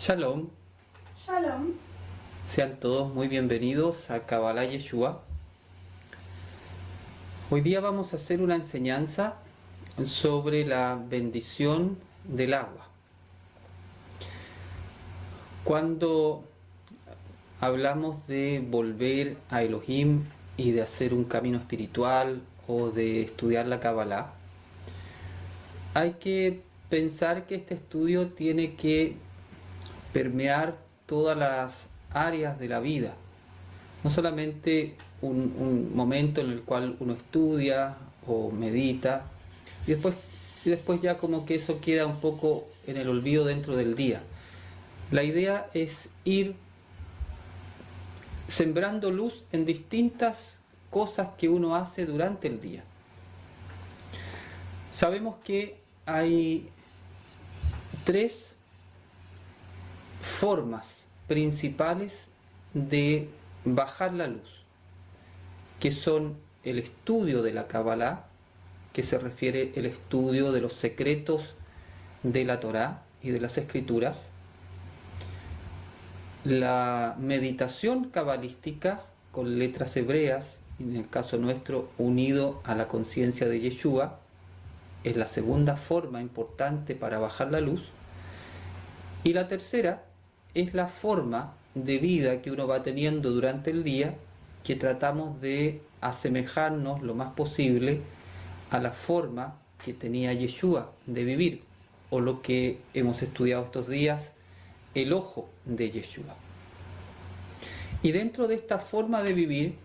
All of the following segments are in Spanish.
Shalom, Shalom. sean todos muy bienvenidos a Kabbalah Yeshua. Hoy día vamos a hacer una enseñanza sobre la bendición del agua. Cuando hablamos de volver a Elohim y de hacer un camino espiritual o de estudiar la Kabbalah, hay que pensar que este estudio tiene que permear todas las áreas de la vida, no solamente un momento en el cual uno estudia o medita y después ya como que eso queda un poco en el olvido dentro del día. La idea es ir sembrando luz en distintas cosas que uno hace durante el día. Sabemos que hay tres formas principales de bajar la luz, que son el estudio de la Kabbalah, que se refiere al estudio de los secretos de la Torá y de las Escrituras, la meditación cabalística con letras hebreas, en el caso nuestro unido a la conciencia de Yeshua, es la segunda forma importante para bajar la luz, y la tercera es la forma de vida que uno va teniendo durante el día, que tratamos de asemejarnos lo más posible a la forma que tenía Yeshua de vivir, o lo que hemos estudiado estos días, el ojo de Yeshua. Y dentro de esta forma de vivir,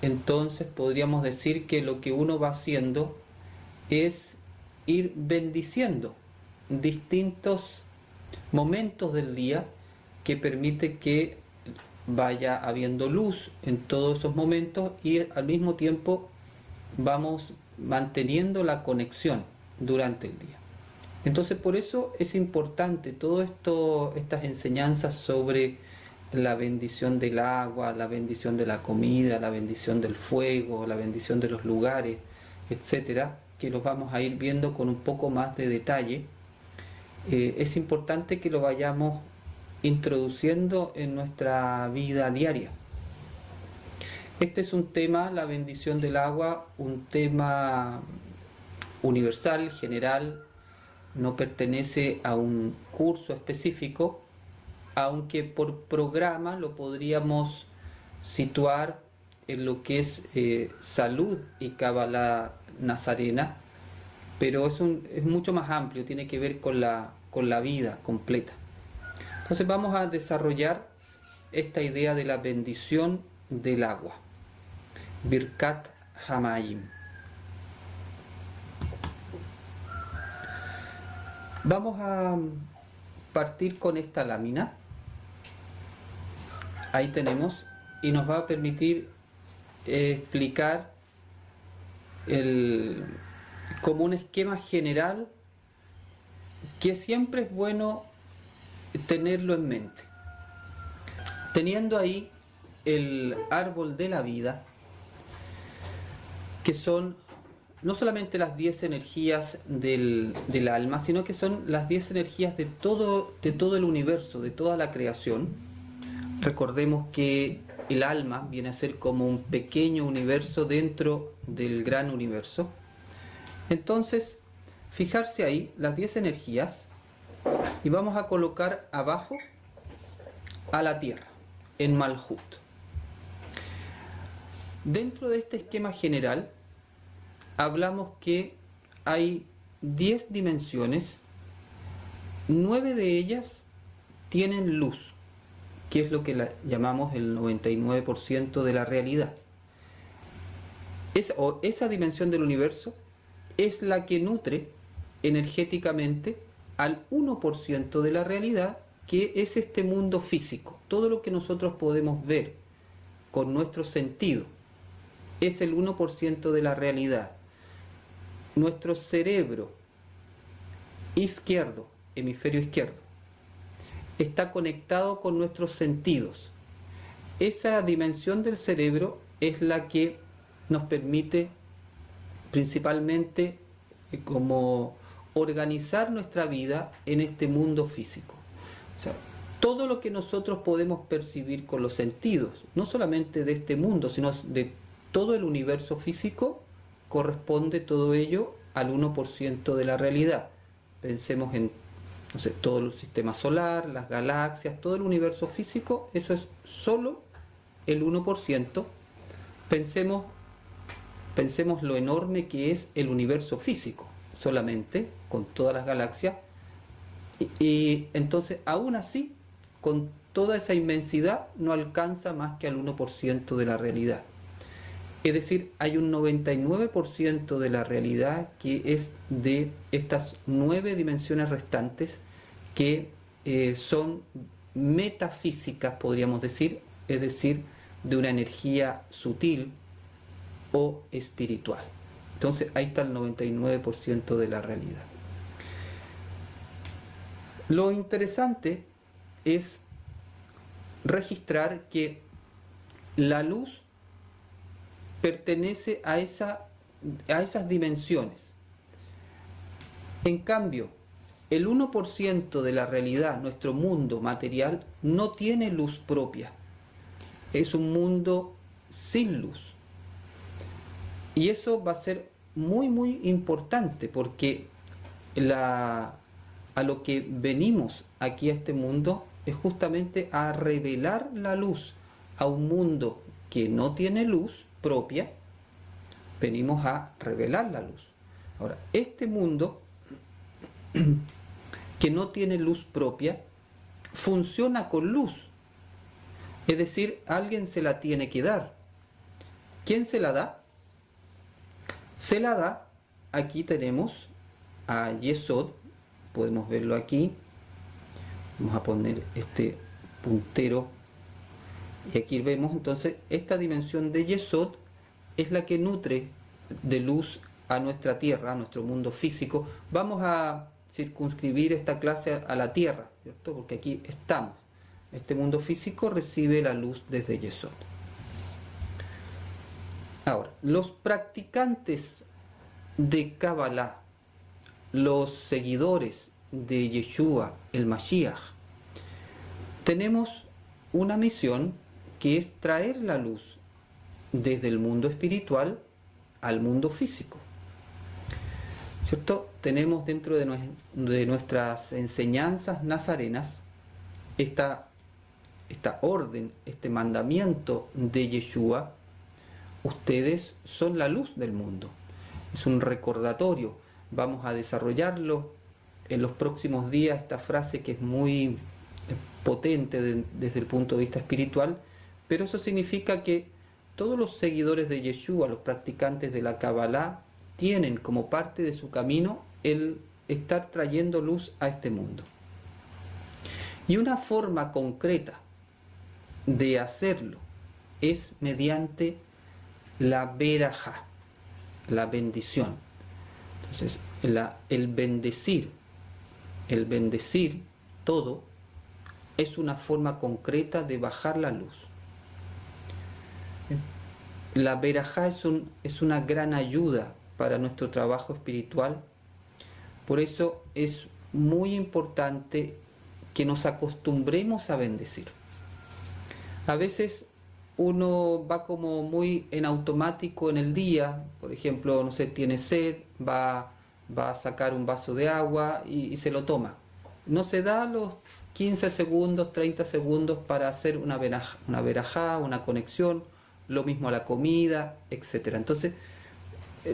entonces podríamos decir que lo que uno va haciendo es ir bendiciendo distintos momentos del día que permite que vaya habiendo luz en todos esos momentos y al mismo tiempo vamos manteniendo la conexión durante el día. Entonces por eso es importante todo esto, estas enseñanzas sobre la bendición del agua, la bendición de la comida, la bendición del fuego, la bendición de los lugares, etcétera, que los vamos a ir viendo con un poco más de detalle. Es importante que lo vayamos introduciendo en nuestra vida diaria. Este es un tema, la bendición del agua, un tema universal, general, no pertenece a un curso específico, aunque por programa lo podríamos situar en lo que es salud y Kabbalah nazarena, pero es mucho más amplio, tiene que ver con la vida completa. Entonces vamos a desarrollar esta idea de la bendición del agua, Birkat Hamayim. Vamos a partir con esta lámina. Ahí tenemos, y nos va a permitir explicar como un esquema general que siempre es bueno tenerlo en mente. Teniendo ahí el árbol de la vida, que son no solamente las 10 energías del alma, sino que son las 10 energías de todo el universo, de toda la creación. Recordemos que el alma viene a ser como un pequeño universo dentro del gran universo. Entonces, fijarse ahí las 10 energías y vamos a colocar abajo a la tierra, en Malhut. Dentro de este esquema general, hablamos que hay 10 dimensiones, 9 de ellas tienen luz, que es lo que llamamos el 99% de la realidad. Esa dimensión del universo es la que nutre energéticamente al 1% de la realidad, que es este mundo físico. Todo lo que nosotros podemos ver con nuestro sentido es el 1% de la realidad. Nuestro cerebro izquierdo, hemisferio izquierdo, está conectado con nuestros sentidos. Esa dimensión del cerebro es la que nos permite principalmente como organizar nuestra vida en este mundo físico. O sea, todo lo que nosotros podemos percibir con los sentidos, no solamente de este mundo, sino de todo el universo físico, corresponde todo ello al 1% de la realidad. Pensemos en, no sé, todo el sistema solar, las galaxias, todo el universo físico, eso es solo el 1%. Pensemos lo enorme que es el universo físico, solamente, con todas las galaxias, y entonces, aún así, con toda esa inmensidad, no alcanza más que al 1% de la realidad. Es decir, hay un 99% de la realidad que es de estas 9 dimensiones restantes que son metafísicas, podríamos decir, es decir, de una energía sutil o espiritual. Entonces ahí está el 99% de la realidad. Lo interesante es registrar que la luz pertenece a esas dimensiones. En cambio, el 1% de la realidad, nuestro mundo material, no tiene luz propia. Es un mundo sin luz. Y eso va a ser muy, muy importante, porque a lo que venimos aquí a este mundo es justamente a revelar la luz a un mundo que no tiene luz propia. Venimos a revelar la luz. Ahora, este mundo que no tiene luz propia funciona con luz, es decir, alguien se la tiene que dar. ¿Quién se la da? Se la da, aquí tenemos a Yesod, podemos verlo aquí, vamos a poner este puntero, y aquí vemos entonces esta dimensión de Yesod es la que nutre de luz a nuestra tierra, a nuestro mundo físico. Vamos a circunscribir esta clase a la tierra, ¿cierto? Porque aquí estamos. Este mundo físico recibe la luz desde Yesod. Ahora, los practicantes de Kabbalah, los seguidores de Yeshua, el Mashiach, tenemos una misión que es traer la luz desde el mundo espiritual al mundo físico, ¿cierto? Tenemos dentro de nuestras enseñanzas nazarenas esta orden, este mandamiento de Yeshua: ustedes son la luz del mundo. Es un recordatorio. Vamos a desarrollarlo en los próximos días, esta frase que es muy potente desde el punto de vista espiritual, pero eso significa que todos los seguidores de Yeshua, los practicantes de la Kabbalah, tienen como parte de su camino el estar trayendo luz a este mundo. Y una forma concreta de hacerlo es mediante la verajá, la bendición. Entonces, el bendecir todo es una forma concreta de bajar la luz. La verajá es una gran ayuda para nuestro trabajo espiritual. Por eso es muy importante que nos acostumbremos a bendecir. A veces uno va como muy en automático en el día, por ejemplo, no sé, tiene sed, va a sacar un vaso de agua y se lo toma. No se da los 15 segundos, 30 segundos para hacer una verajá, una conexión, lo mismo a la comida, etc. Entonces,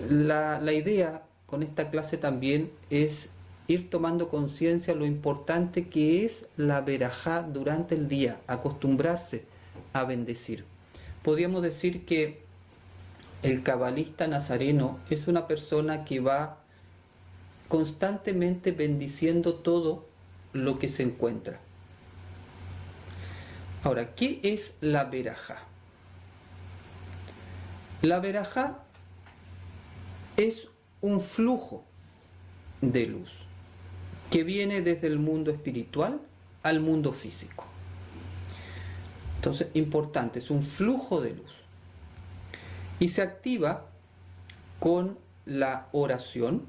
la idea con esta clase también es ir tomando conciencia lo importante que es la verajá durante el día, acostumbrarse a bendecir. Podríamos decir que el cabalista nazareno es una persona que va constantemente bendiciendo todo lo que se encuentra. Ahora, ¿qué es la verajá? La verajá es un flujo de luz que viene desde el mundo espiritual al mundo físico. Entonces, importante, es un flujo de luz. Y se activa con la oración,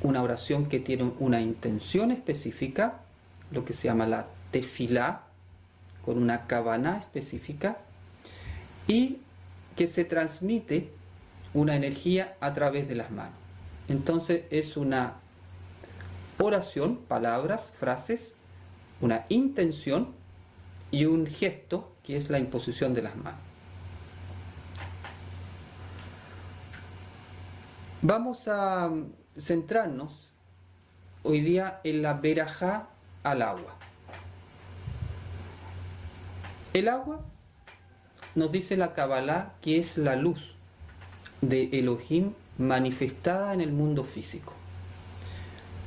una oración que tiene una intención específica, lo que se llama la tefilá, con una kavaná específica, y que se transmite una energía a través de las manos. Entonces es una oración, palabras, frases, una intención y un gesto que es la imposición de las manos. Vamos a centrarnos hoy día en la verajá al agua. El agua, nos dice la Kabbalah, que es la luz de Elohim manifestada en el mundo físico.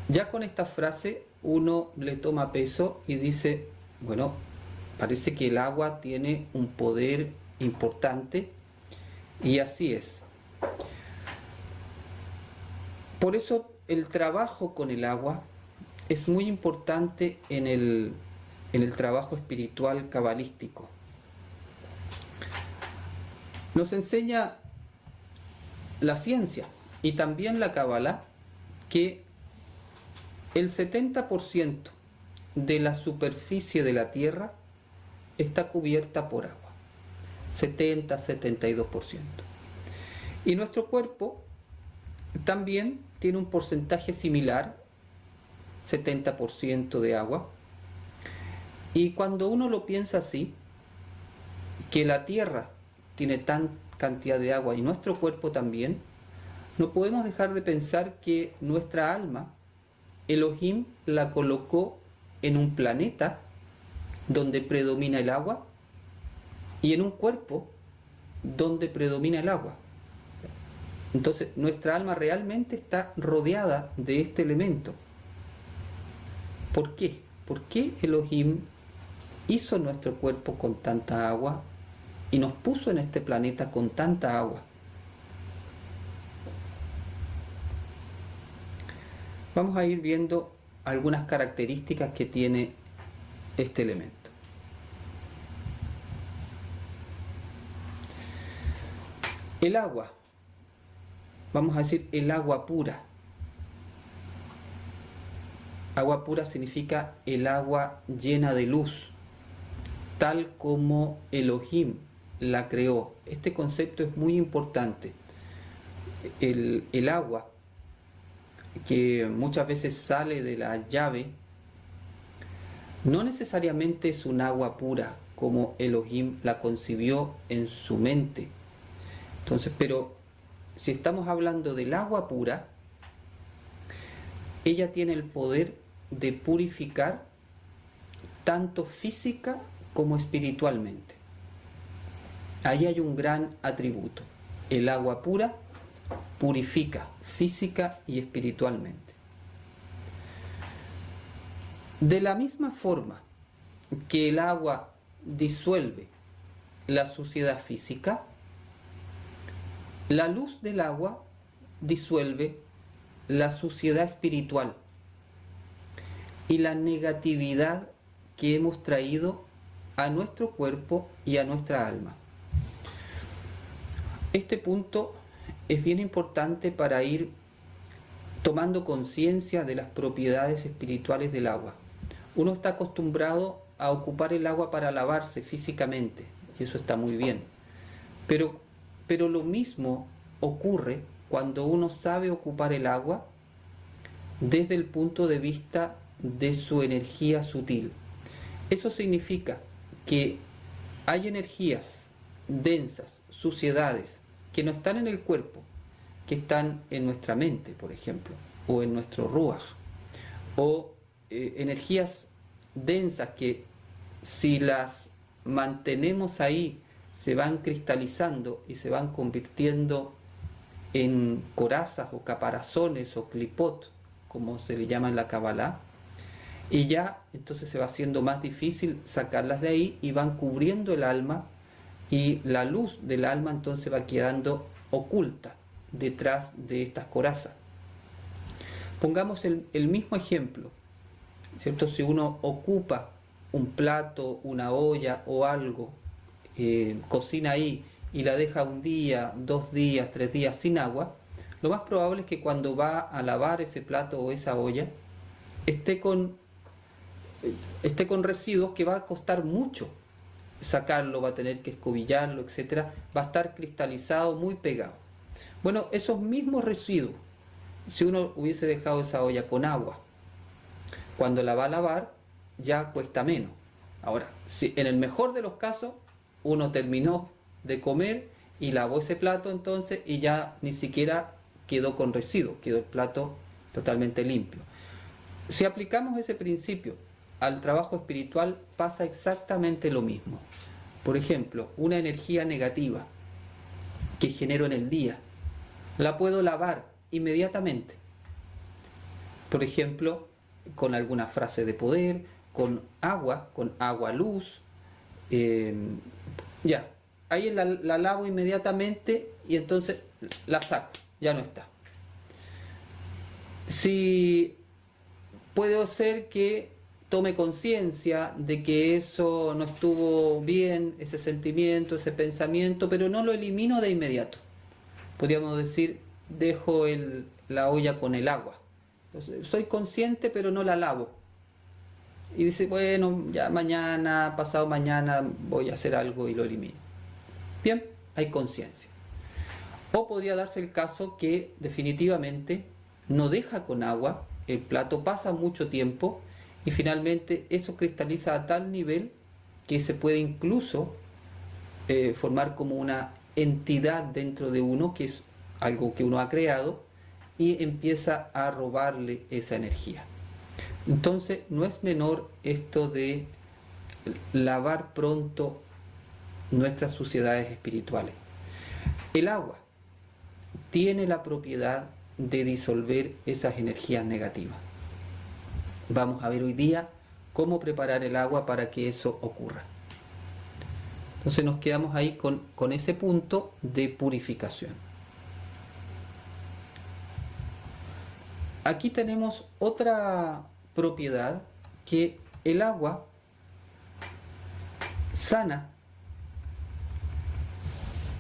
Ya con esta frase uno le toma peso y dice, bueno, parece que el agua tiene un poder importante, y así es. Por eso el trabajo con el agua es muy importante en el trabajo espiritual cabalístico. Nos enseña la ciencia y también la Kabbalah que el 70% de la superficie de la Tierra está cubierta por agua. 70-72%. Y nuestro cuerpo también tiene un porcentaje similar, 70% de agua. Y cuando uno lo piensa así, que la Tierra tiene tan cantidad de agua y nuestro cuerpo también, no podemos dejar de pensar que nuestra alma, Elohim la colocó en un planeta donde predomina el agua y en un cuerpo donde predomina el agua. Entonces nuestra alma realmente está rodeada de este elemento. ¿Por qué? ¿Por qué Elohim hizo nuestro cuerpo con tanta agua y nos puso en este planeta con tanta agua? Vamos a ir viendo algunas características que tiene este elemento. El agua, vamos a decir el agua pura. Agua pura significa el agua llena de luz, tal como Elohim la creó. Este concepto es muy importante. El agua que muchas veces sale de la llave no necesariamente es un agua pura como Elohim la concibió en su mente. Entonces, pero si estamos hablando del agua pura, ella tiene el poder de purificar tanto física como espiritualmente. Ahí hay un gran atributo. El agua pura purifica física y espiritualmente. De la misma forma que el agua disuelve la suciedad física, la luz del agua disuelve la suciedad espiritual y la negatividad que hemos traído a nuestro cuerpo y a nuestra alma. Este punto es bien importante para ir tomando conciencia de las propiedades espirituales del agua. Uno está acostumbrado a ocupar el agua para lavarse físicamente, y eso está muy bien. Pero lo mismo ocurre cuando uno sabe ocupar el agua desde el punto de vista de su energía sutil. Eso significa que hay energías densas, suciedades, que no están en el cuerpo, que están en nuestra mente, por ejemplo, o en nuestro ruaj, o energías densas que si las mantenemos ahí se van cristalizando y se van convirtiendo en corazas o caparazones o clipot, como se le llama en la Kabbalah, y ya entonces se va haciendo más difícil sacarlas de ahí y van cubriendo el alma, y la luz del alma entonces va quedando oculta detrás de estas corazas. Pongamos el mismo ejemplo, ¿cierto? Si uno ocupa un plato, una olla o algo, cocina ahí y la deja un día, 2 días, 3 días sin agua, lo más probable es que cuando va a lavar ese plato o esa olla esté con esté con residuos que va a costar mucho sacarlo, va a tener que escobillarlo, etcétera, va a estar cristalizado, muy pegado. Bueno, esos mismos residuos, si uno hubiese dejado esa olla con agua, cuando la va a lavar, ya cuesta menos. Ahora, si en el mejor de los casos, uno terminó de comer y lavó ese plato entonces y ya ni siquiera quedó con residuos, quedó el plato totalmente limpio. Si aplicamos ese principio al trabajo espiritual, pasa exactamente lo mismo. Por ejemplo, una energía negativa que genero en el día, la puedo lavar inmediatamente. Por ejemplo, con alguna frase de poder, con agua luz, ya, ahí la lavo inmediatamente y entonces la saco, ya no está. Si puede ser que tome conciencia de que eso no estuvo bien, ese sentimiento, ese pensamiento, pero no lo elimino de inmediato. Podríamos decir, dejo la olla con el agua. Entonces, soy consciente pero no la lavo. Y dice, bueno, ya mañana, pasado mañana voy a hacer algo y lo elimino. Bien, hay conciencia. O podría darse el caso que definitivamente no deja con agua, el plato pasa mucho tiempo y finalmente eso cristaliza a tal nivel que se puede incluso formar como una entidad dentro de uno, que es algo que uno ha creado, y empieza a robarle esa energía. Entonces no es menor esto de lavar pronto nuestras suciedades espirituales. El agua tiene la propiedad de disolver esas energías negativas. Vamos a ver hoy día cómo preparar el agua para que eso ocurra. Entonces nos quedamos ahí con ese punto de purificación. Aquí tenemos otra propiedad, que el agua sana,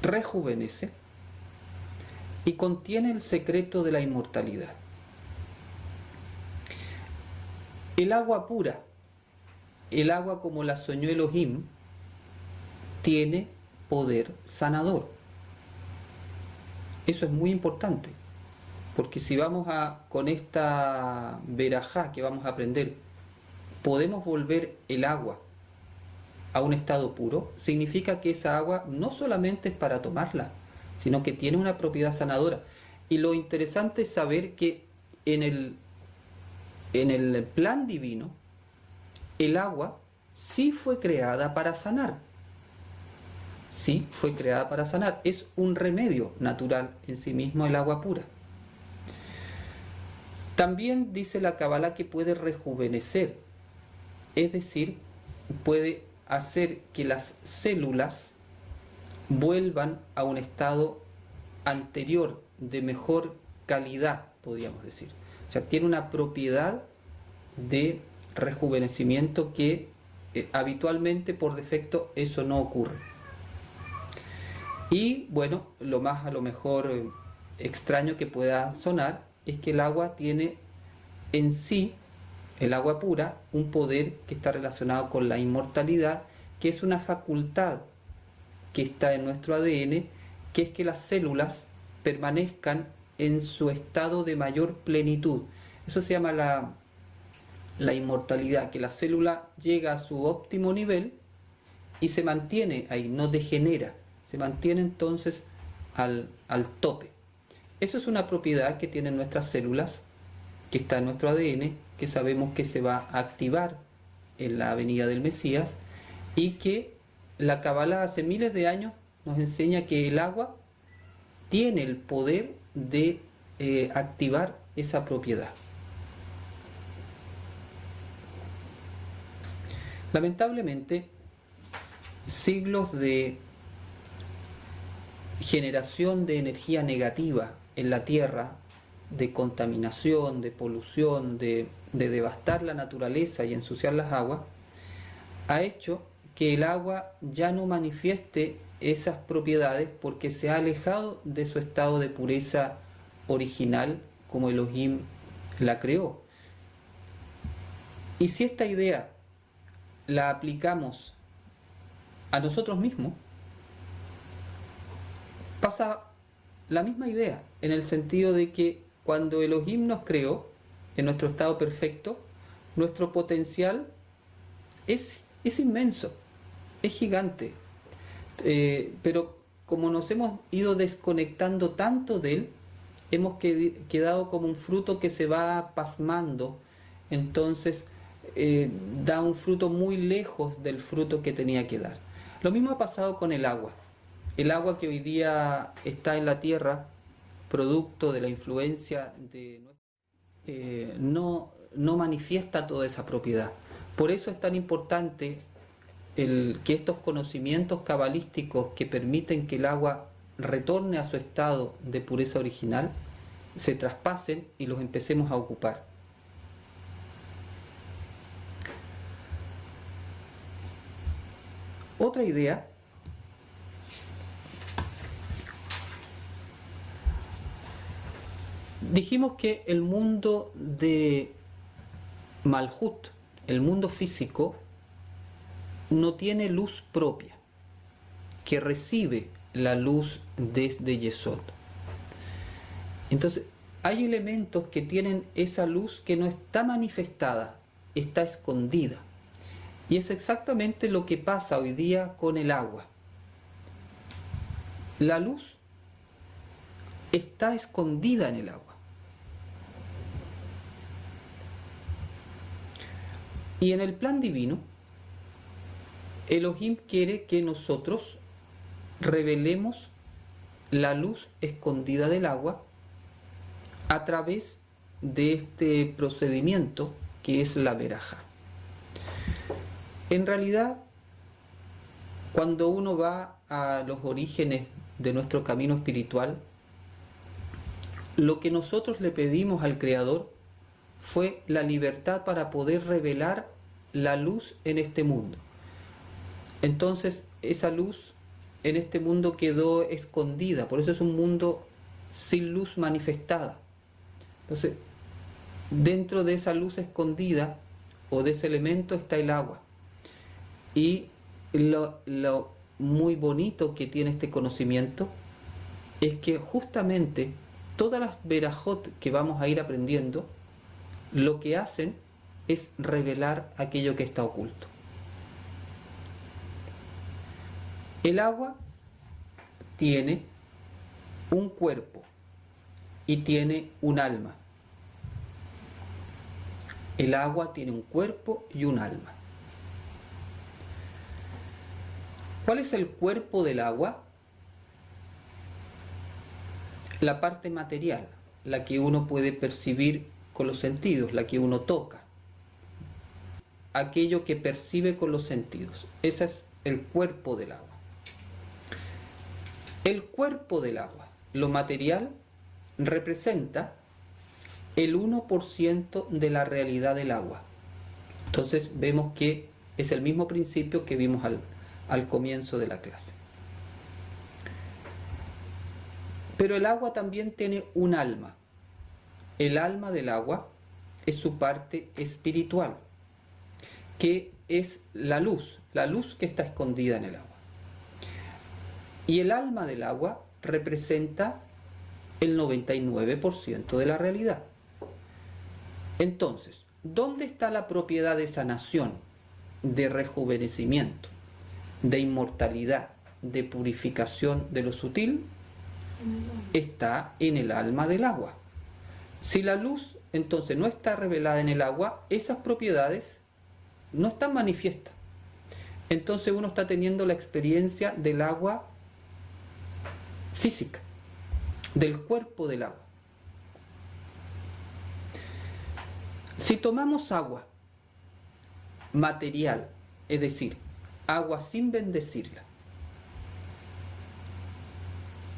rejuvenece y contiene el secreto de la inmortalidad. El agua pura, el agua como la soñó Elohim, tiene poder sanador. Eso es muy importante, porque si vamos con esta verajá que vamos a aprender, podemos volver el agua a un estado puro, significa que esa agua no solamente es para tomarla, sino que tiene una propiedad sanadora. Y lo interesante es saber que en el plan divino, el agua sí fue creada para sanar. Sí fue creada para sanar. Es un remedio natural en sí mismo el agua pura. También dice la Kabbalah que puede rejuvenecer, es decir, puede hacer que las células vuelvan a un estado anterior, de mejor calidad, podríamos decir. O sea, tiene una propiedad de rejuvenecimiento que habitualmente por defecto eso no ocurre. Y bueno, lo más a lo mejor extraño que pueda sonar es que el agua tiene en sí, el agua pura, un poder que está relacionado con la inmortalidad, que es una facultad que está en nuestro ADN, que es que las células permanezcan en su estado de mayor plenitud. Eso se llama la inmortalidad, que la célula llega a su óptimo nivel y se mantiene ahí, no degenera, se mantiene entonces al tope. Eso es una propiedad que tienen nuestras células, que está en nuestro ADN, que sabemos que se va a activar en la venida del Mesías, y que la Kabbalah hace miles de años nos enseña que el agua tiene el poder de activar esa propiedad. Lamentablemente, siglos de generación de energía negativa en la tierra, de contaminación, de polución, de devastar la naturaleza y ensuciar las aguas, ha hecho que el agua ya no manifieste esas propiedades porque se ha alejado de su estado de pureza original como Elohim la creó. Y si esta idea la aplicamos a nosotros mismos, pasa la misma idea, en el sentido de que cuando Elohim nos creó, en nuestro estado perfecto, nuestro potencial es inmenso, es gigante. Pero como nos hemos ido desconectando tanto de él, hemos quedado como un fruto que se va pasmando, entonces da un fruto muy lejos del fruto que tenía que dar. Lo mismo ha pasado con el agua. El agua que hoy día está en la tierra, producto de la influencia de no manifiesta toda esa propiedad. Por eso es tan importante que estos conocimientos cabalísticos que permiten que el agua retorne a su estado de pureza original se traspasen y los empecemos a ocupar. Otra idea dijimos que el mundo de Malhut, el mundo físico, no tiene luz propia, que recibe la luz desde Yesod. Entonces, hay elementos que tienen esa luz que no está manifestada, está escondida. Y es exactamente lo que pasa hoy día con el agua. La luz está escondida en el agua. Y en el plan divino, Elohim quiere que nosotros revelemos la luz escondida del agua a través de este procedimiento que es la verajá. En realidad, cuando uno va a los orígenes de nuestro camino espiritual, lo que nosotros le pedimos al Creador fue la libertad para poder revelar la luz en este mundo. Entonces, esa luz en este mundo quedó escondida, por eso es un mundo sin luz manifestada. Entonces, dentro de esa luz escondida o de ese elemento está el agua. Y lo muy bonito que tiene este conocimiento es que justamente todas las verajot que vamos a ir aprendiendo, lo que hacen es revelar aquello que está oculto. El agua tiene un cuerpo y tiene un alma. El agua tiene un cuerpo y un alma. ¿Cuál es el cuerpo del agua? La parte material, la que uno puede percibir con los sentidos, la que uno toca. Aquello que percibe con los sentidos. Ese es el cuerpo del agua. El cuerpo del agua, lo material, representa el 1% de la realidad del agua. Entonces vemos que es el mismo principio que vimos al comienzo de la clase. Pero el agua también tiene un alma. El alma del agua es su parte espiritual, que es la luz que está escondida en el agua. Y el alma del agua representa el 99% de la realidad. Entonces, ¿dónde está la propiedad de sanación, de rejuvenecimiento, de inmortalidad, de purificación de lo sutil? Está en el alma del agua. Si la luz entonces no está revelada en el agua, esas propiedades no están manifiestas. Entonces uno está teniendo la experiencia del agua física, del cuerpo del agua. Si tomamos agua material, es decir, agua sin bendecirla,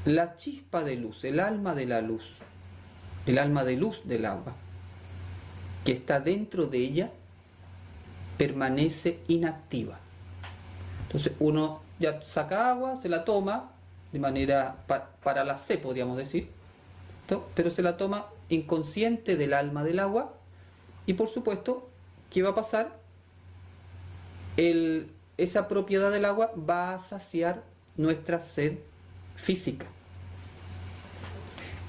la chispa de luz, el alma de la luz, el alma de luz del agua, que está dentro de ella, permanece inactiva. Entonces uno ya saca agua, se la toma de manera para la sed, podríamos decir, ¿no? Pero se la toma inconsciente del alma del agua y por supuesto, ¿qué va a pasar? esa propiedad del agua va a saciar nuestra sed física.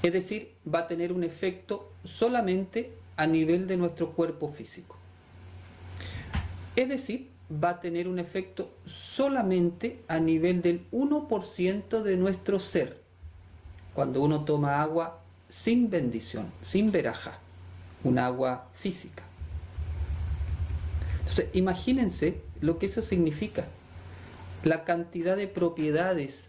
Es decir, va a tener un efecto solamente a nivel de nuestro cuerpo físico. Es decir, va a tener un efecto solamente a nivel del 1% de nuestro ser. Cuando uno toma agua sin bendición, sin verajá, un agua física. Entonces, imagínense lo que eso significa. La cantidad de propiedades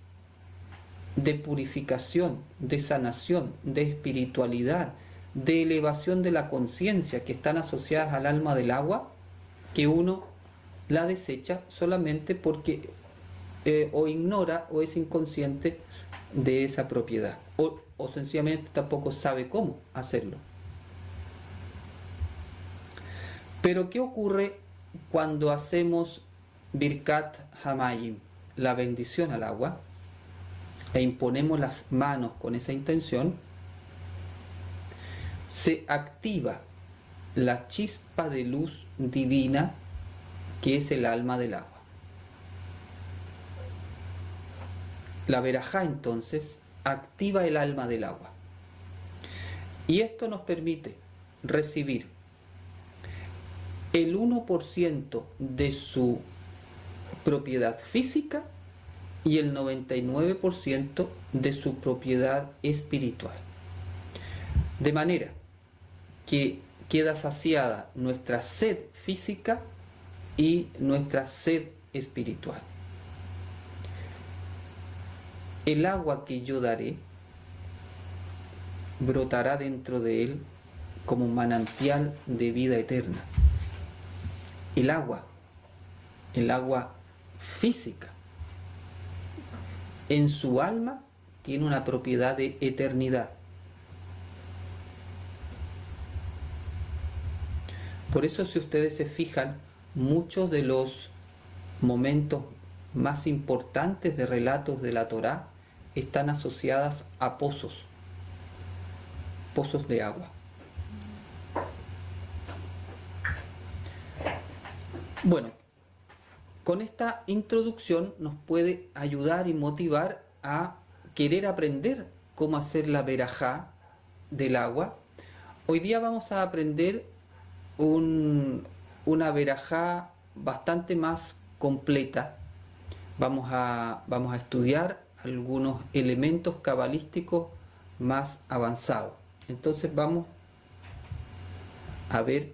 de purificación, de sanación, de espiritualidad, de elevación de la conciencia que están asociadas al alma del agua, que uno la desecha solamente porque o ignora o es inconsciente de esa propiedad, o sencillamente tampoco sabe cómo hacerlo. Pero ¿qué ocurre cuando hacemos Birkat Hamayim, la bendición al agua, e imponemos las manos con esa intención? Se activa la chispa de luz divina que es el alma del agua. La verajá entonces activa el alma del agua. Y esto nos permite recibir el 1% de su propiedad física y el 99% de su propiedad espiritual. De manera que queda saciada nuestra sed física y nuestra sed espiritual. El agua que yo daré brotará dentro de él como un manantial de vida eterna. El agua física, en su alma tiene una propiedad de eternidad. Por eso, si ustedes se fijan, muchos de los momentos más importantes de relatos de la Torá están asociadas a pozos de agua. Bueno, con esta introducción nos puede ayudar y motivar a querer aprender cómo hacer la verajá del agua. Hoy día vamos a aprender una verajá bastante más completa. Vamos a estudiar algunos elementos cabalísticos más avanzados. Entonces vamos a ver,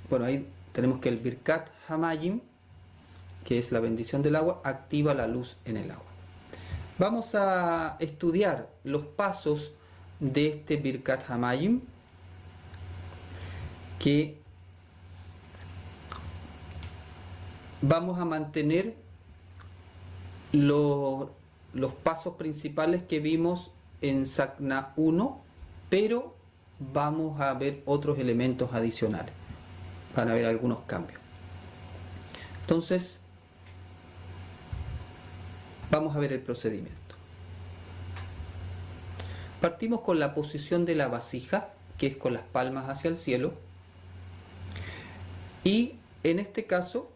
bueno, ahí tenemos que el Birkat Hamayim, que es la bendición del agua, activa la luz en el agua. Vamos a estudiar los pasos de este Birkat Hamayim, que vamos a mantener los pasos principales que vimos en Sakna 1, pero vamos a ver otros elementos adicionales. Van a haber algunos cambios. Entonces, vamos a ver el procedimiento. Partimos con la posición de la vasija, que es con las palmas hacia el cielo. Y en este caso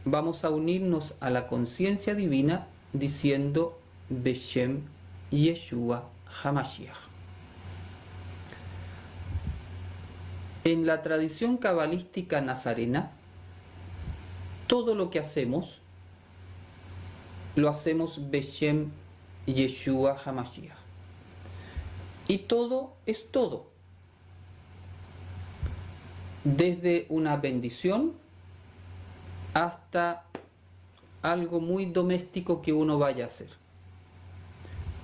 vamos a unirnos a la conciencia divina diciendo Beshem Yeshua HaMashiach. En la tradición cabalística nazarena, todo lo que hacemos, lo hacemos Beshem Yeshua HaMashiach. Y todo es todo. Desde una bendición hasta algo muy doméstico que uno vaya a hacer.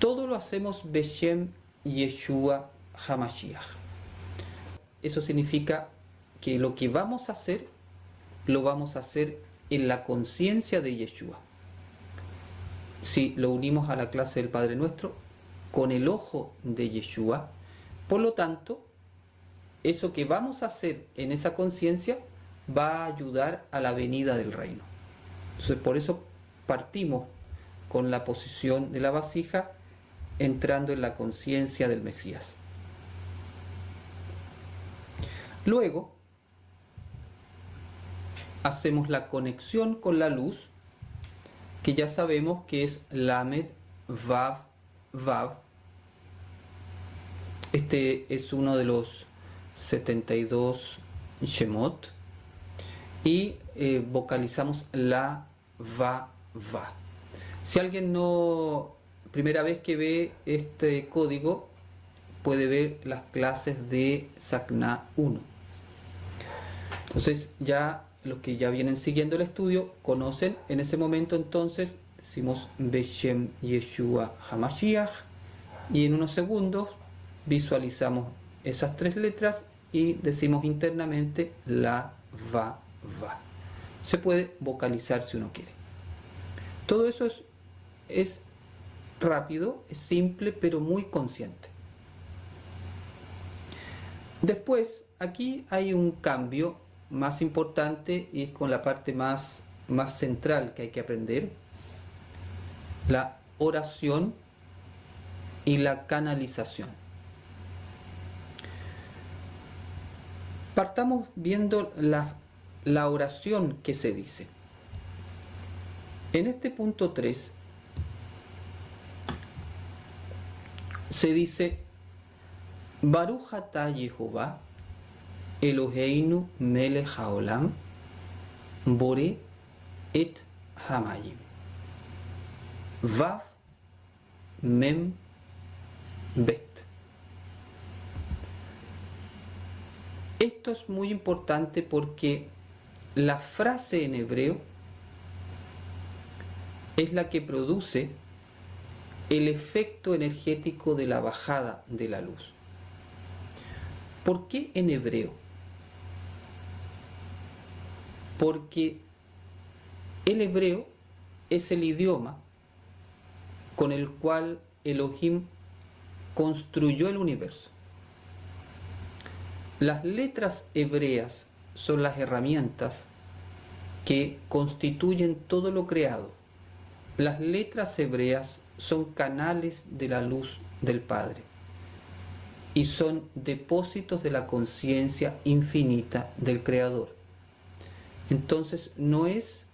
Todo lo hacemos Beshem Yeshua HaMashiach. Eso significa que lo que vamos a hacer, lo vamos a hacer en la conciencia de Yeshua. Si lo unimos a la clase del Padre Nuestro, con el ojo de Yeshua, por lo tanto, eso que vamos a hacer en esa conciencia va a ayudar a la venida del reino. Entonces, por eso partimos con la posición de la vasija, entrando en la conciencia del Mesías. Luego, hacemos la conexión con la luz, que ya sabemos que es Lamed Vav Vav. Este es uno de los 72 Shemot. Y vocalizamos la Va Va. Si alguien no, primera vez que ve este código, puede ver las clases de Sakna 1. Entonces ya los que ya vienen siguiendo el estudio conocen. En ese momento entonces decimos Beshem Yeshua Hamashiach, y en unos segundos visualizamos esas tres letras y decimos internamente la Va Va. Se puede vocalizar si uno quiere. Todo eso es rápido, es simple, pero muy consciente. Después, aquí hay un cambio más importante, y es con la parte más central que hay que aprender: la oración y la canalización. Partamos viendo la oración que se dice. En este punto 3 se dice: Baruch atah Yehová Eloheinu melech haolam boré et hamayim. Vav mem bet. Esto es muy importante porque la frase en hebreo es la que produce el efecto energético de la bajada de la luz. ¿Por qué en hebreo? Porque el hebreo es el idioma con el cual Elohim construyó el universo. Las letras hebreas son las herramientas que constituyen todo lo creado. Las letras hebreas son canales de la luz del Padre y son depósitos de la conciencia infinita del Creador. Entonces no es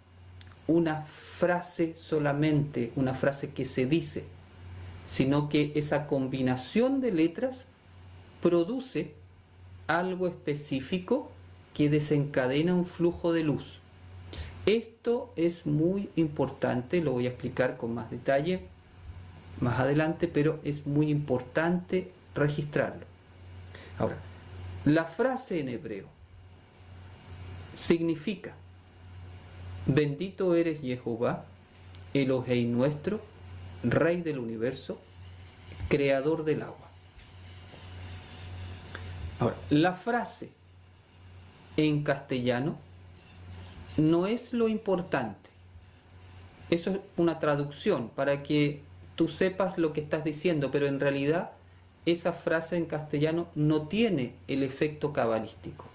una frase solamente, una frase que se dice, sino que esa combinación de letras produce algo específico que desencadena un flujo de luz. Esto es muy importante, lo voy a explicar con más detalle más adelante, pero es muy importante registrarlo. Ahora, la frase en hebreo significa: bendito eres Jehová, Elohei nuestro, Rey del universo, Creador del agua. Ahora, la frase en castellano no es lo importante. Eso es una traducción para que tú sepas lo que estás diciendo, pero en realidad esa frase en castellano no tiene el efecto cabalístico.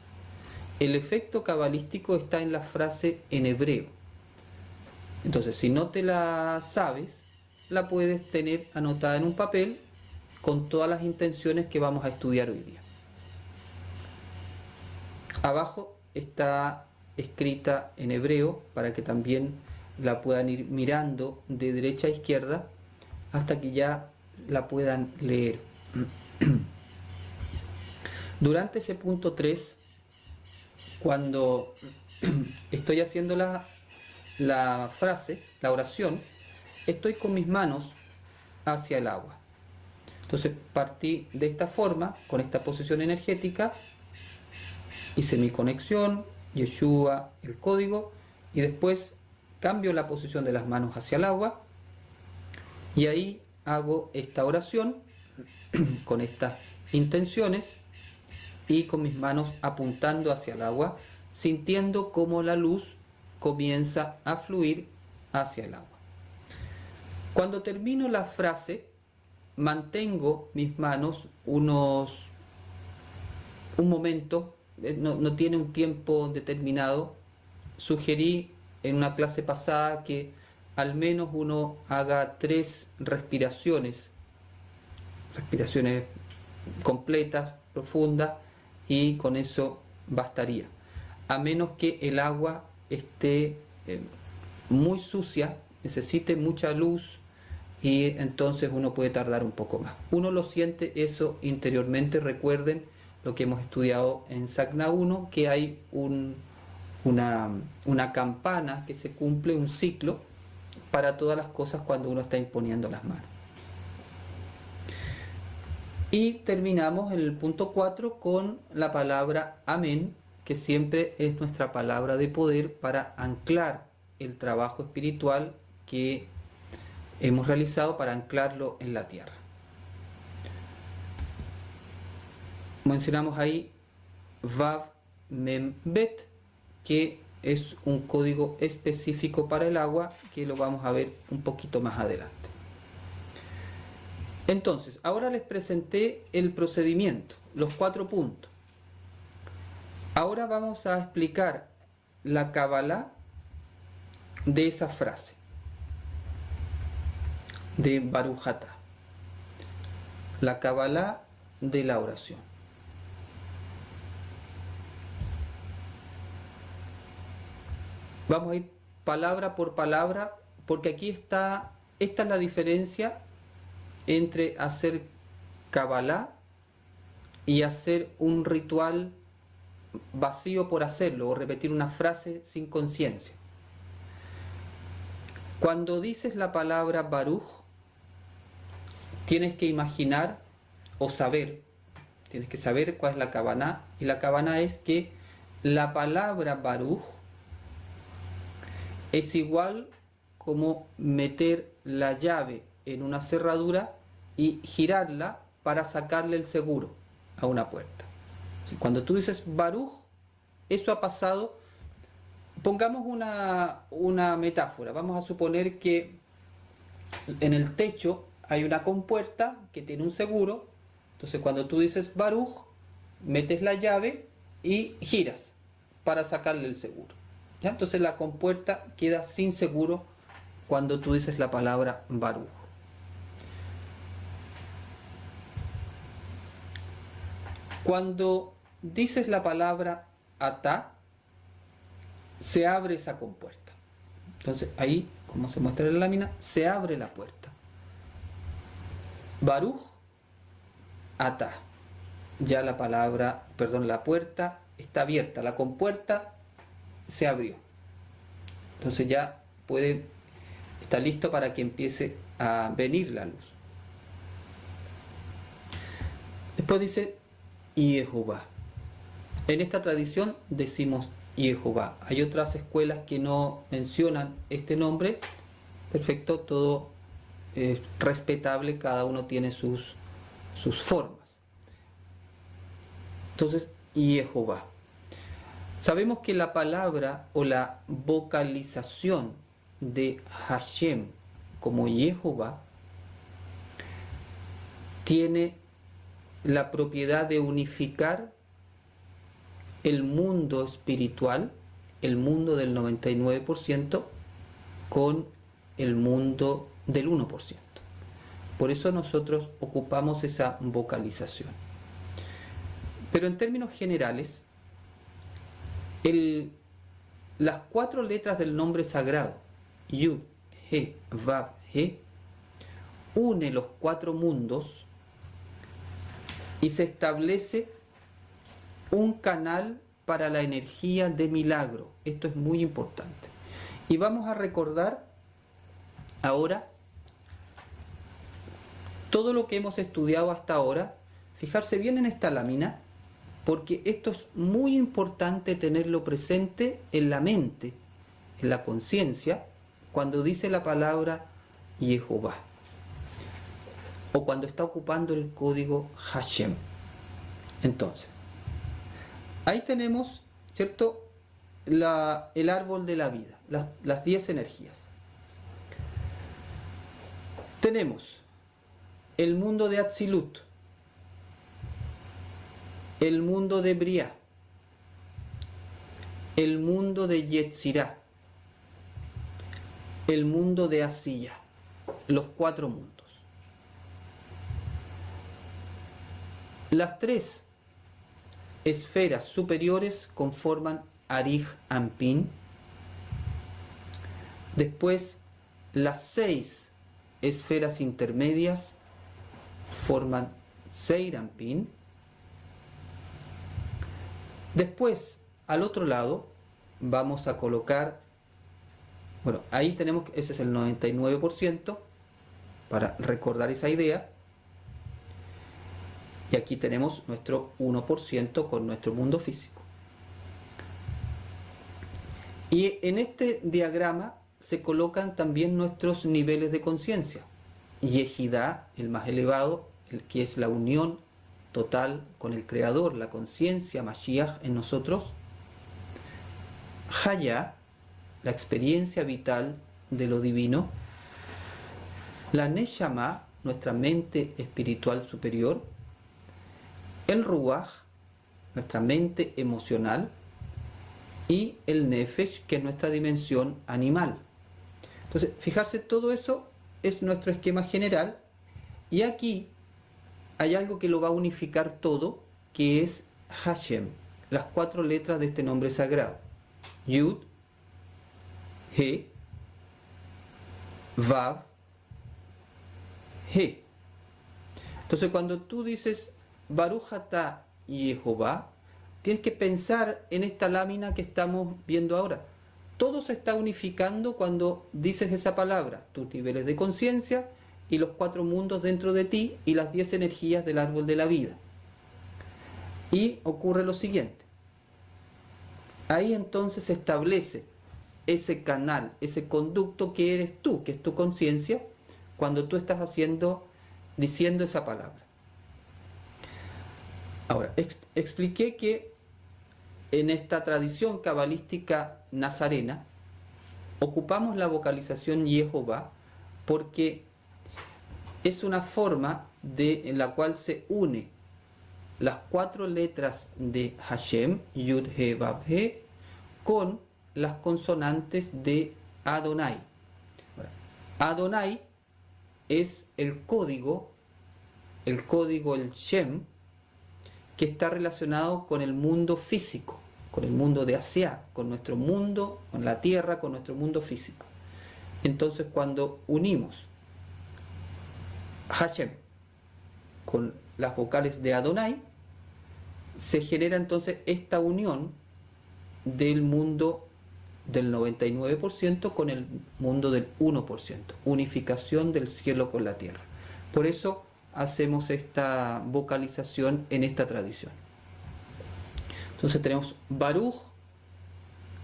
El efecto cabalístico está en la frase en hebreo. Entonces, si no te la sabes, la puedes tener anotada en un papel con todas las intenciones que vamos a estudiar hoy día. Abajo está escrita en hebreo para que también la puedan ir mirando de derecha a izquierda hasta que ya la puedan leer. Durante ese punto 3, cuando estoy haciendo la frase, la oración, estoy con mis manos hacia el agua. Entonces partí de esta forma, con esta posición energética, hice mi conexión, Yeshua, el código, y después cambio la posición de las manos hacia el agua, y ahí hago esta oración con estas intenciones y con mis manos apuntando hacia el agua, sintiendo cómo la luz comienza a fluir hacia el agua. Cuando termino la frase, mantengo mis manos un momento, no tiene un tiempo determinado. Sugerí en una clase pasada que al menos uno haga 3 respiraciones completas, profundas, y con eso bastaría, a menos que el agua esté muy sucia, necesite mucha luz, y entonces uno puede tardar un poco más. Uno lo siente eso interiormente. Recuerden lo que hemos estudiado en Sagna 1, que hay una campana que se cumple, un ciclo para todas las cosas cuando uno está imponiendo las manos. Y terminamos en el punto 4 con la palabra amén, que siempre es nuestra palabra de poder para anclar el trabajo espiritual que hemos realizado, para anclarlo en la tierra. Mencionamos ahí Vav Mem Bet, que es un código específico para el agua, que lo vamos a ver un poquito más adelante. Entonces, ahora les presenté el procedimiento, los 4 puntos. Ahora vamos a explicar la Kabbalah de esa frase de Baruch Atah, la Kabbalah de la oración. Vamos a ir palabra por palabra, porque aquí esta es la diferencia entre hacer Kabbalah y hacer un ritual vacío por hacerlo, o repetir una frase sin conciencia. Cuando dices la palabra Baruch, tienes que imaginar o saber, tienes que saber cuál es la Kavaná, y la Kavaná es que la palabra Baruch es igual como meter la llave en una cerradura y girarla para sacarle el seguro a una puerta. Cuando tú dices Baruch, eso ha pasado. Pongamos una metáfora. Vamos a suponer que en el techo hay una compuerta que tiene un seguro. Entonces cuando tú dices Baruch, metes la llave y giras para sacarle el seguro. ¿Ya? Entonces la compuerta queda sin seguro cuando tú dices la palabra Baruch. Cuando dices la palabra Atá, se abre esa compuerta. Entonces ahí, como se muestra en la lámina, se abre la puerta. Baruch Atá. Ya la puerta está abierta, la compuerta se abrió. Entonces ya está listo para que empiece a venir la luz. Después dice Yehová. En esta tradición decimos Yehová. Hay otras escuelas que no mencionan este nombre. Perfecto, todo es respetable, cada uno tiene sus formas. Entonces, Yehová. Sabemos que la palabra o la vocalización de Hashem como Yehová tiene la propiedad de unificar el mundo espiritual, el mundo del 99%, con el mundo del 1%. Por eso nosotros ocupamos esa vocalización. Pero en términos generales, las 4 letras del nombre sagrado, Yud, He, Vav, He, une los 4 mundos y se establece un canal para la energía de milagro. Esto es muy importante. Y vamos a recordar ahora todo lo que hemos estudiado hasta ahora. Fijarse bien en esta lámina, porque esto es muy importante tenerlo presente en la mente, en la conciencia, cuando dice la palabra Yehová, o cuando está ocupando el código Hashem. Entonces, ahí tenemos, ¿cierto?, el árbol de la vida, las 10 energías. Tenemos el mundo de Atzilut, el mundo de Briá, el mundo de Yetzirah, el mundo de Asiyah, los 4 mundos. Las 3 esferas superiores conforman Arij Anpin, Después, las 6 esferas intermedias forman Zeirampin. Después, al otro lado, vamos a colocar, bueno, ahí tenemos, ese es el 99%, para recordar esa idea. Y aquí tenemos nuestro 1% con nuestro mundo físico. Y en este diagrama se colocan también nuestros niveles de conciencia. Yehidá, el más elevado, el que es la unión total con el Creador, la conciencia Mashiach en nosotros. Hayá, la experiencia vital de lo divino. La Neshama, nuestra mente espiritual superior. El Ruach, nuestra mente emocional. Y el Nefesh, que es nuestra dimensión animal. Entonces, fijarse, todo eso es nuestro esquema general. Y aquí hay algo que lo va a unificar todo, que es Hashem, las 4 letras de este nombre sagrado. Yud, He, Vav, He. Entonces, cuando tú dices Baruch atah Yehová, tienes que pensar en esta lámina que estamos viendo ahora. Todo se está unificando cuando dices esa palabra, tus niveles de conciencia y los 4 mundos dentro de ti y las 10 energías del árbol de la vida. Y ocurre lo siguiente. Ahí entonces se establece ese canal, ese conducto que eres tú, que es tu conciencia, cuando tú estás diciendo esa palabra. Ahora, expliqué que en esta tradición cabalística nazarena ocupamos la vocalización Yehová porque es una forma en la cual se une las 4 letras de Hashem, Yud, He, Vav, He, con las consonantes de Adonai. Adonai es el código, el Shem, que está relacionado con el mundo físico, con el mundo de Asiá, con nuestro mundo, con la tierra, con nuestro mundo físico. Entonces, cuando unimos Hashem con las vocales de Adonai, se genera entonces esta unión del mundo del 99% con el mundo del 1%, unificación del cielo con la tierra. Por eso hacemos esta vocalización en esta tradición. Entonces tenemos Baruch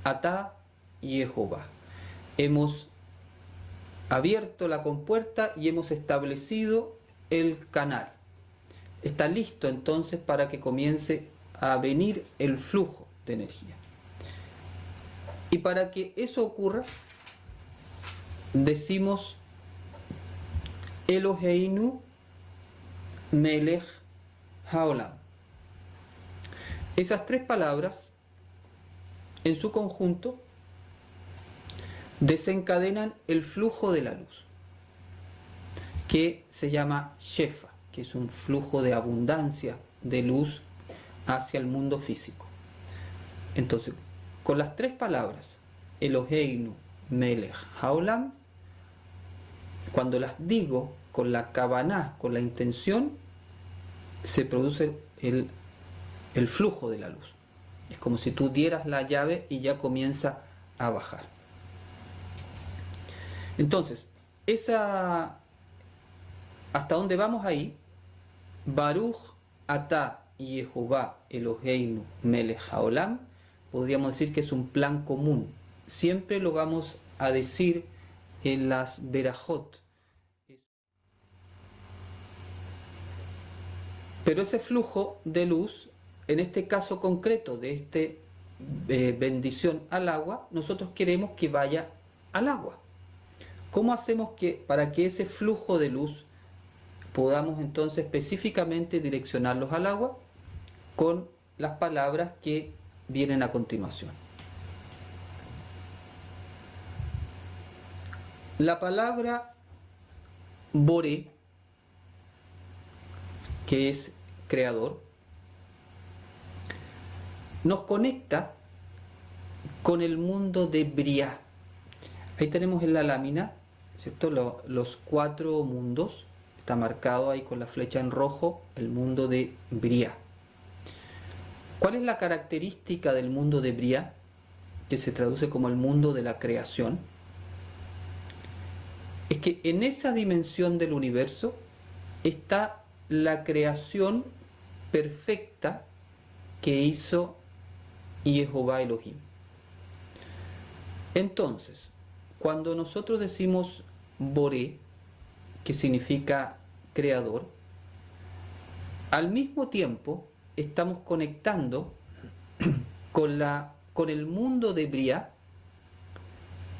atah Yehová. Hemos abierto la compuerta y hemos establecido el canal. Está listo entonces para que comience a venir el flujo de energía. Y para que eso ocurra, decimos Eloheinu Melech Haolam. Esas 3 palabras, en su conjunto, desencadenan el flujo de la luz, que se llama Shefa, que es un flujo de abundancia de luz hacia el mundo físico. Entonces, con las 3 palabras, Eloheinu Melech Haolam, cuando las digo con la kavaná, con la intención, se produce el flujo de la luz. Es como si tú dieras la llave y ya comienza a bajar. Entonces, hasta donde vamos ahí, Baruch atah Yehová Eloheinu Melech Haolam, podríamos decir que es un plan común. Siempre lo vamos a decir en las Berajot. Pero ese flujo de luz, en este caso concreto de esta bendición al agua, nosotros queremos que vaya al agua. ¿Cómo hacemos para que ese flujo de luz podamos entonces específicamente direccionarlos al agua? Con las palabras que vienen a continuación. La palabra Boré, que es creador, nos conecta con el mundo de Briá. Ahí tenemos en la lámina, ¿cierto? Los 4 mundos. Está marcado ahí con la flecha en rojo el mundo de Briah. ¿Cuál es la característica del mundo de Briah, que se traduce como el mundo de la creación? Es que en esa dimensión del universo está la creación perfecta que hizo Jehová Elohim. Entonces, cuando nosotros decimos Boré, que significa creador, al mismo tiempo estamos conectando con el mundo de Briah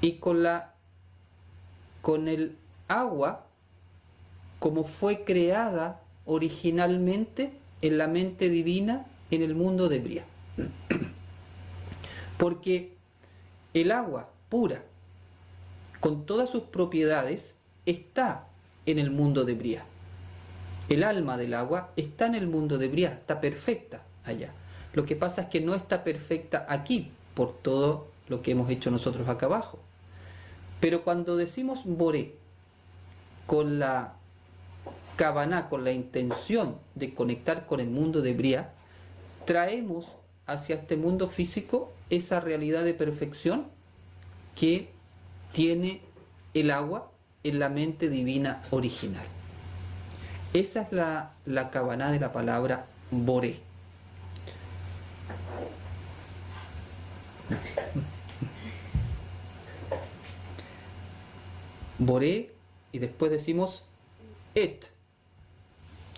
y con el agua como fue creada originalmente en la mente divina en el mundo de Briah. Porque el agua pura, con todas sus propiedades, está en el mundo de Briah. El alma del agua está en el mundo de Briah, está perfecta allá. Lo que pasa es que no está perfecta aquí, por todo lo que hemos hecho nosotros acá abajo. Pero cuando decimos Boré, con la Kavaná, con la intención de conectar con el mundo de Briah, traemos hacia este mundo físico esa realidad de perfección que tiene el agua en la mente divina original. Esa es la Kavaná de la palabra Boré. Boré, y después decimos Et.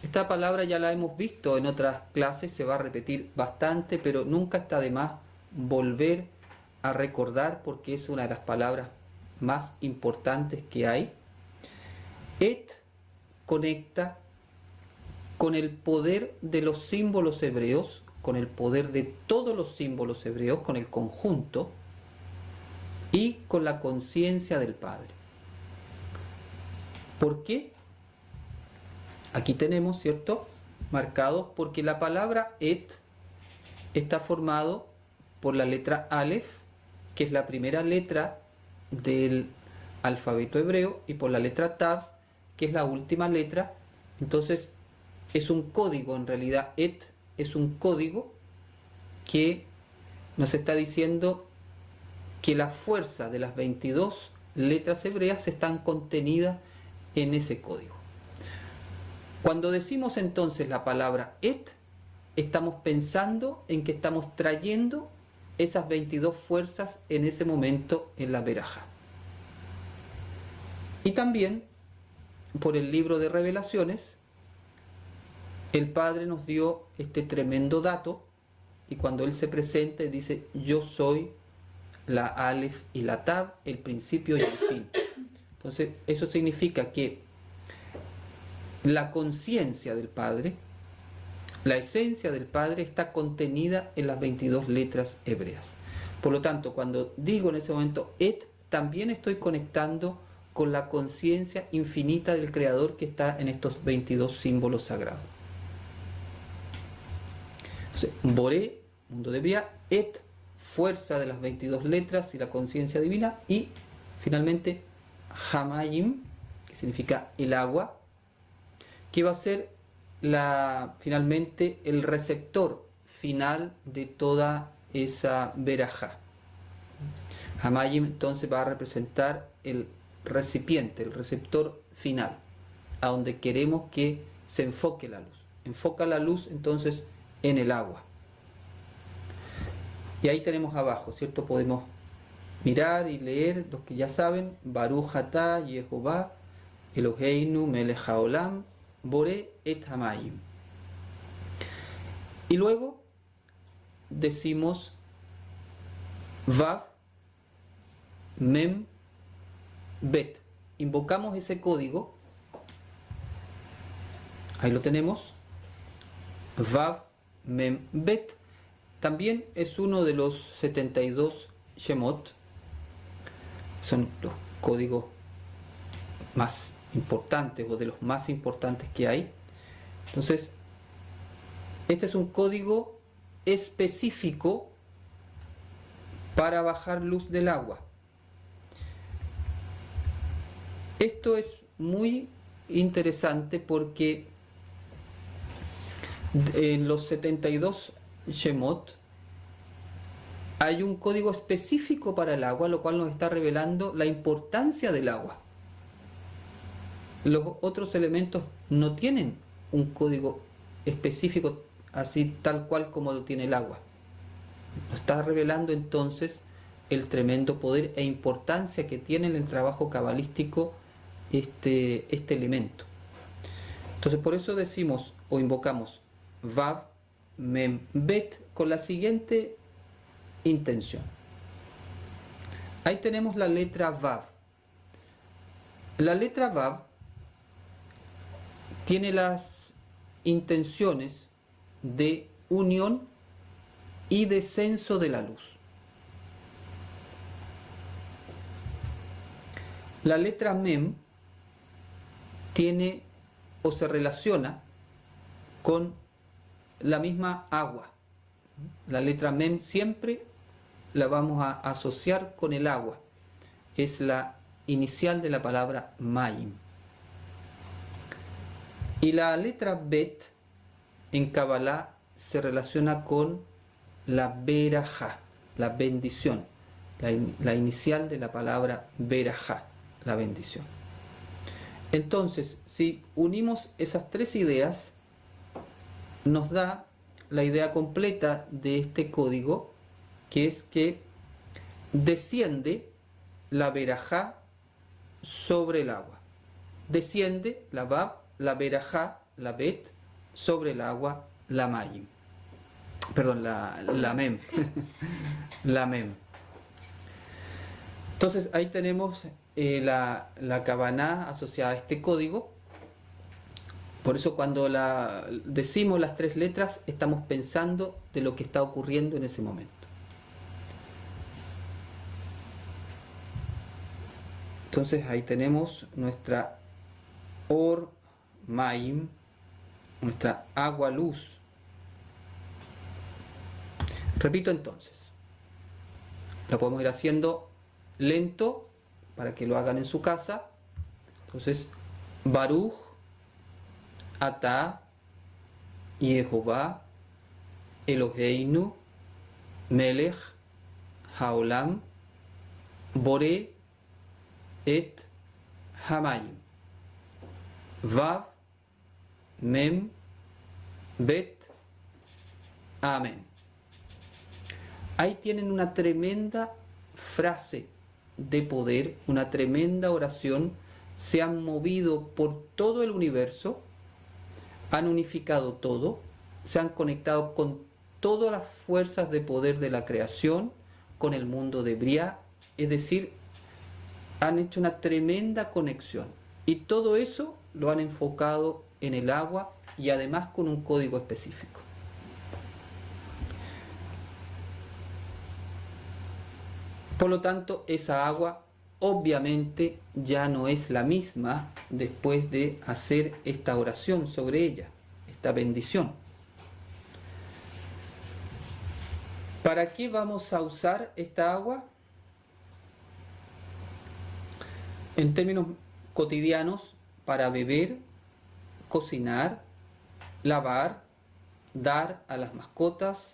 Esta palabra ya la hemos visto en otras clases, se va a repetir bastante, pero nunca está de más volver a recordar porque es una de las palabras más importantes que hay. Et conecta con el poder de los símbolos hebreos, con el poder de todos los símbolos hebreos, con el conjunto y con la conciencia del Padre. ¿Por qué? Aquí tenemos, ¿cierto?, marcados porque la palabra Et está formado por la letra Aleph, que es la primera letra del alfabeto hebreo, y por la letra Tav, que es la última letra. Entonces es un código, en realidad Et es un código que nos está diciendo que la fuerza de las 22 letras hebreas están contenidas en ese código. Cuando decimos entonces la palabra Et, estamos pensando en que estamos trayendo esas 22 fuerzas en ese momento en la Berajá. Y también, por el libro de Revelaciones, el Padre nos dio este tremendo dato, y cuando Él se presenta y dice: yo soy la Aleph y la Tav, el principio y el fin. Entonces, eso significa que la conciencia del Padre, la esencia del Padre, está contenida en las 22 letras hebreas. Por lo tanto, cuando digo en ese momento Et, también estoy conectando con la conciencia infinita del Creador que está en estos 22 símbolos sagrados. Entonces, Boré, mundo de Briah, Et, fuerza de las 22 letras y la conciencia divina, y finalmente Hamayim, que significa el agua, que va a ser finalmente el receptor final de toda esa Berajá. Hamayim entonces va a representar el recipiente, el receptor final, a donde queremos que se enfoque la luz. Enfoca la luz entonces en el agua. Y ahí tenemos abajo, ¿cierto? Podemos mirar y leer, los que ya saben: Baruch atah Yehová Eloheinu melech haolam Boré et Hamayim. Y luego decimos Vav Mem Bet. Invocamos ese código. Ahí lo tenemos. Vav Mem Bet. También es uno de los 72 Shemot. Son los códigos más importantes, o de los más importantes que hay. Entonces, este es un código específico para bajar luz del agua. Esto es muy interesante porque en los 72 Shemot hay un código específico para el agua, lo cual nos está revelando la importancia del agua. Los otros elementos no tienen un código específico así tal cual como lo tiene el agua. Nos está revelando entonces el tremendo poder e importancia que tiene en el trabajo cabalístico este elemento. Entonces por eso decimos o invocamos Vav, Mem, Bet con la siguiente intención. Ahí tenemos la letra Vav. La letra Vav tiene las intenciones de unión y descenso de la luz. La letra Mem tiene o se relaciona con la misma agua. La letra Mem siempre la vamos a asociar con el agua. Es la inicial de la palabra Mayim. Y la letra Bet en Kabbalah se relaciona con la Berajá, la bendición, la inicial de la palabra Berajá, la bendición. Entonces, si unimos esas tres ideas, nos da la idea completa de este código, que es que desciende la Berajá sobre el agua. Desciende la Bab, la Berajá, la Bet, sobre el agua, la Mayim. Perdón, la Mem. La Mem. Entonces ahí tenemos la Kavaná asociada a este código. Por eso cuando decimos las tres letras, estamos pensando de lo que está ocurriendo en ese momento. Entonces ahí tenemos nuestra Or Mayim, nuestra agua luz. Repito entonces, lo podemos ir haciendo lento para que lo hagan en su casa. Entonces, Baruch Atá Yehová Eloheinu Melech Haolam Boré et Hamayim Vav Mem Bet Amén. Ahí tienen una tremenda frase de poder, una tremenda oración. Se han movido por todo el universo, han unificado todo, se han conectado con todas las fuerzas de poder de la creación, con el mundo de Briá, es decir, han hecho una tremenda conexión. Y todo eso lo han enfocado en el agua y además con un código específico. Por lo tanto, esa agua obviamente ya no es la misma después de hacer esta oración sobre ella, esta bendición. ¿Para qué vamos a usar esta agua? En términos cotidianos, para beber, cocinar, lavar, dar a las mascotas,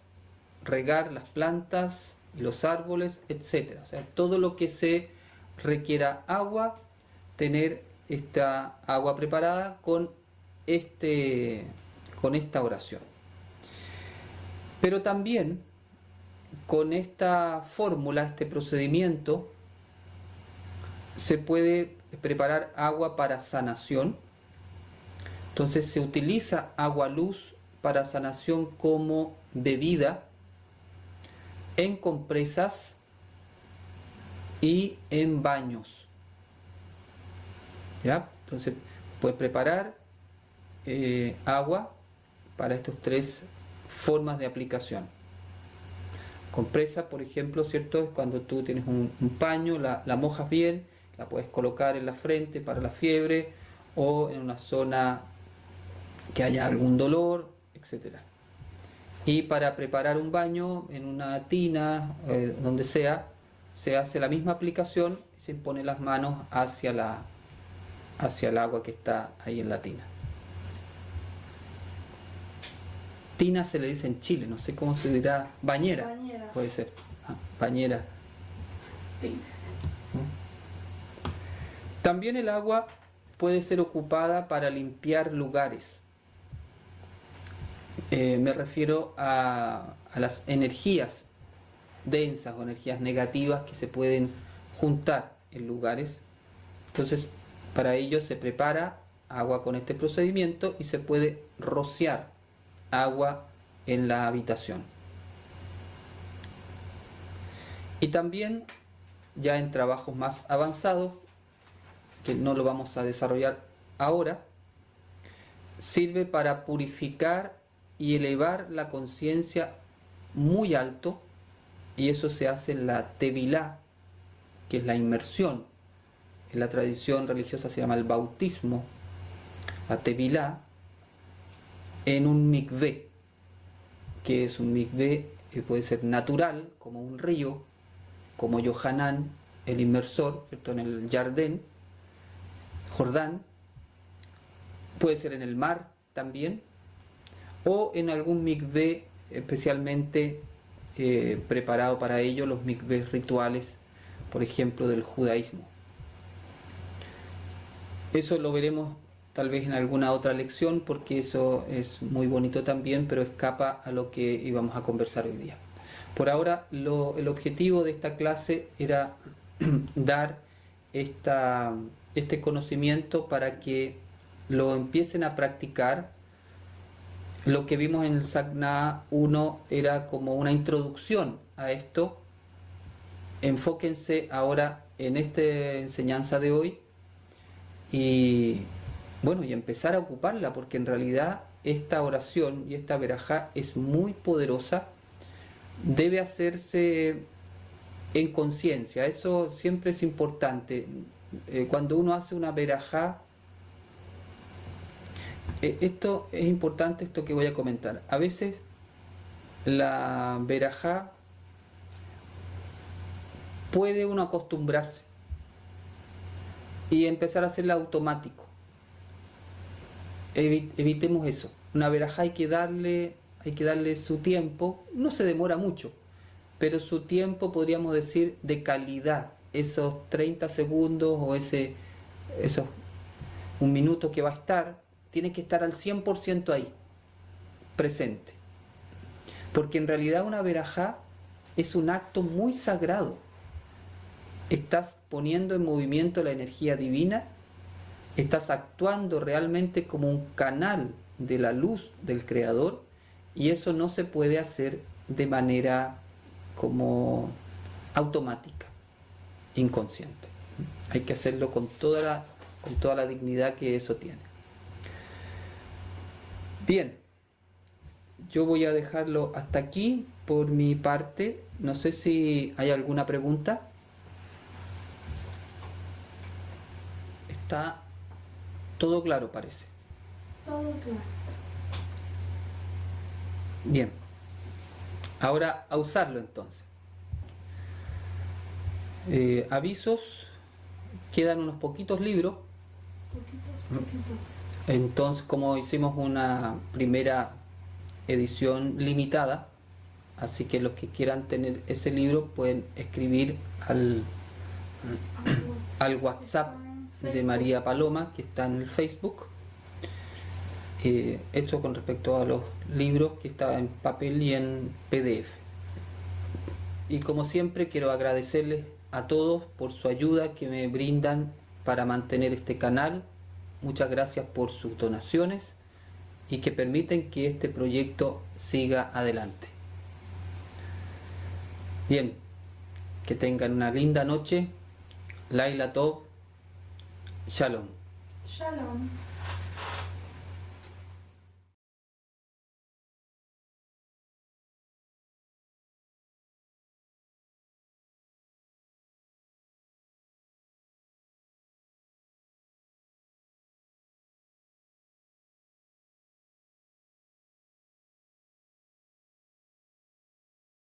regar las plantas, los árboles, etc. O sea, todo lo que se requiera agua, tener esta agua preparada con esta oración. Pero también con esta fórmula, este procedimiento, se puede preparar agua para sanación. Entonces se utiliza agua luz para sanación como bebida, en compresas y en baños. ¿Ya? Entonces puedes preparar agua para estas tres formas de aplicación. Compresa, por ejemplo, ¿cierto? Es cuando tú tienes un paño, la mojas bien, la puedes colocar en la frente para la fiebre o en una zona que haya algún dolor, etcétera. Y para preparar un baño en una tina, donde sea, se hace la misma aplicación y se pone las manos hacia hacia el agua que está ahí en la tina. Tina se le dice en Chile, no sé cómo se dirá, bañera, Bañera. puede ser, bañera. Sí. También el agua puede ser ocupada para limpiar lugares. Me refiero a las energías densas o energías negativas que se pueden juntar en lugares. Entonces, para ello se prepara agua con este procedimiento y se puede rociar agua en la habitación. Y también, ya en trabajos más avanzados, que no lo vamos a desarrollar ahora, sirve para purificar y elevar la conciencia muy alto, y eso se hace en la tevilá, que es la inmersión. En la tradición religiosa se llama el bautismo, la tevilá, en un mikvé, que es un mikvé que puede ser natural, como un río, como Yohanan, el inmersor, ¿cierto?, en el Jordán, puede ser en el mar también, o en algún mikvé especialmente preparado para ello, los mikvés rituales, por ejemplo, del judaísmo. Eso lo veremos tal vez en alguna otra lección, porque eso es muy bonito también, pero escapa a lo que íbamos a conversar hoy día. Por ahora, el objetivo de esta clase era dar este conocimiento para que lo empiecen a practicar. Lo que vimos en el Sagna 1 era como una introducción a esto. Enfóquense ahora en esta enseñanza de hoy y bueno, y empezar a ocuparla, porque en realidad esta oración y esta verajá es muy poderosa. Debe hacerse en conciencia, eso siempre es importante. Cuando uno hace una verajá, esto es importante, esto que voy a comentar. A veces la verajá puede uno acostumbrarse y empezar a hacerla automático. Evitemos eso. Una verajá hay que darle su tiempo, no se demora mucho, pero su tiempo, podríamos decir, de calidad. Esos 30 segundos o esos un minuto que va a estar, tiene que estar al 100% ahí, presente. Porque en realidad una verajá es un acto muy sagrado. Estás poniendo en movimiento la energía divina, estás actuando realmente como un canal de la luz del Creador, y eso no se puede hacer de manera como automática, inconsciente. Hay que hacerlo con toda la dignidad que eso tiene. Bien, yo voy a dejarlo hasta aquí por mi parte. No sé si hay alguna pregunta. Está todo claro, parece. Todo claro. Bien, ahora a usarlo entonces. Avisos, quedan unos poquitos libros. Poquitos. Entonces, como hicimos una primera edición limitada, así que los que quieran tener ese libro pueden escribir al WhatsApp de María Paloma, que está en el Facebook. Esto con respecto a los libros que están en papel y en PDF. Y como siempre, quiero agradecerles a todos por su ayuda que me brindan para mantener este canal. Muchas gracias por sus donaciones y que permiten que este proyecto siga adelante. Bien, que tengan una linda noche. Laila Tov. Shalom. Shalom.